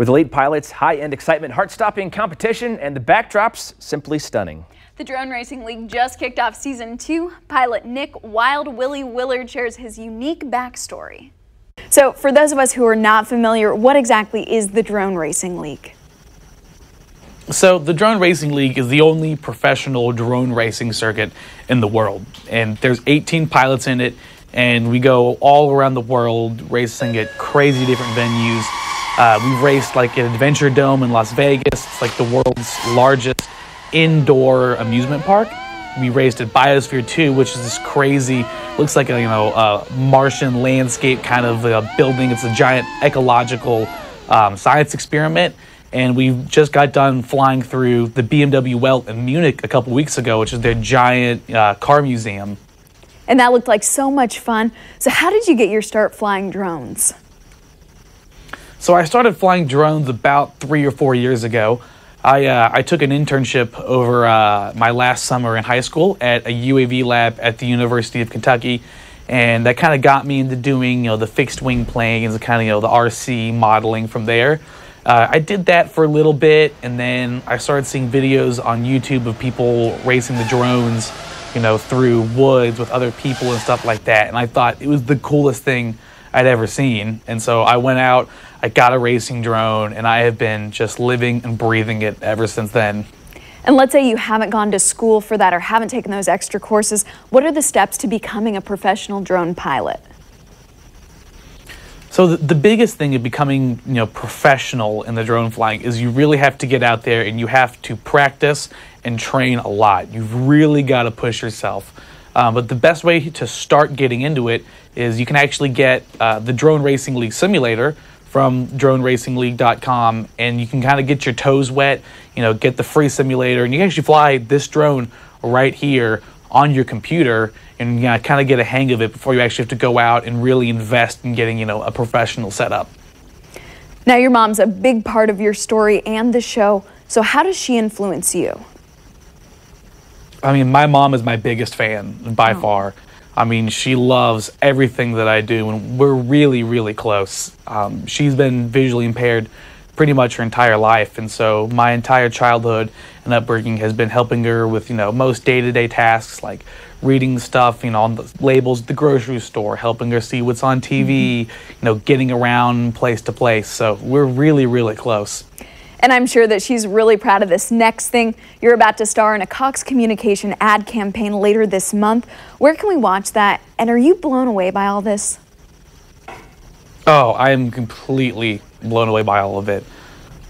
With elite pilots, high-end excitement, heart-stopping competition, and the backdrops simply stunning. The Drone Racing League just kicked off Season 2. Pilot Nick Wild Willy Willard shares his unique backstory. So, for those of us who are not familiar, what exactly is the Drone Racing League? So the Drone Racing League is the only professional drone racing circuit in the world. And there's 18 pilots in it, and we go all around the world racing at crazy different venues. We've raced like at Adventure Dome in Las Vegas. It's like the world's largest indoor amusement park. We raced at Biosphere 2, which is this crazy, looks like a Martian landscape kind of building. It's a giant ecological science experiment. And we just got done flying through the BMW Welt in Munich a couple weeks ago, which is their giant car museum. And that looked like so much fun. So how did you get your start flying drones? So I started flying drones about 3 or 4 years ago. I took an internship over my last summer in high school at a UAV lab at the University of Kentucky. And that kind of got me into doing, the fixed wing planes, kind of, the RC modeling from there. I did that for a little bit, and then I started seeing videos on YouTube of people racing the drones, through woods with other people and stuff like that. And I thought it was the coolest thing I'd ever seen. And so I went out, I got a racing drone, and I have been just living and breathing it ever since then. And let's say you haven't gone to school for that or haven't taken those extra courses. What are the steps to becoming a professional drone pilot? So the biggest thing of becoming, professional in the drone flying is you really have to get out there and you have to practice and train a lot. You've really got to push yourself. But the best way to start getting into it is you can actually get the Drone Racing League simulator from droneracingleague.com, and you can kind of get your toes wet, get the free simulator, and you can actually fly this drone right here on your computer and kind of get a hang of it before you actually have to go out and really invest in getting, a professional setup. Now, your mom's a big part of your story and the show, so how does she influence you? I mean, my mom is my biggest fan by far. I mean, she loves everything that I do, and we're really, really close. She's been visually impaired pretty much her entire life, and so my entire childhood and upbringing has been helping her with, most day-to-day tasks like reading stuff, on the labels at the grocery store, helping her see what's on TV, getting around place to place. So we're really, really close. And I'm sure that she's really proud of this next thing. You're about to star in a Cox Communication ad campaign later this month. Where can we watch that? And are you blown away by all this? Oh, I am completely blown away by all of it.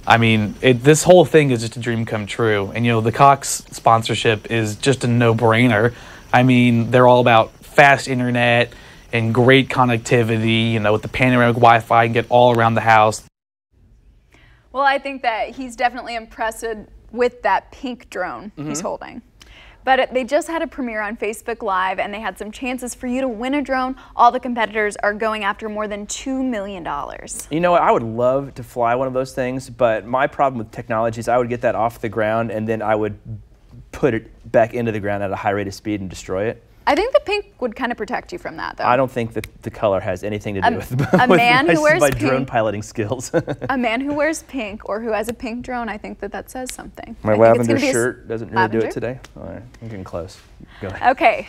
I mean, this whole thing is just a dream come true. And, the Cox sponsorship is just a no-brainer. I mean, they're all about fast internet and great connectivity, with the panoramic Wi-Fi and get all around the house. Well, I think that he's definitely impressed with that pink drone he's holding. But they just had a premiere on Facebook Live, and they had some chances for you to win a drone. All the competitors are going after more than $2 million. You know what? I would love to fly one of those things, but my problem with technology is I would get that off the ground, and then I would put it back into the ground at a high rate of speed and destroy it. I think the pink would kind of protect you from that, though. I don't think that the color has anything to do with my drone piloting skills. A man who wears pink or who has a pink drone, I think that says something. My lavender shirt doesn't really do it today. All right, I'm getting close. Go ahead. Okay.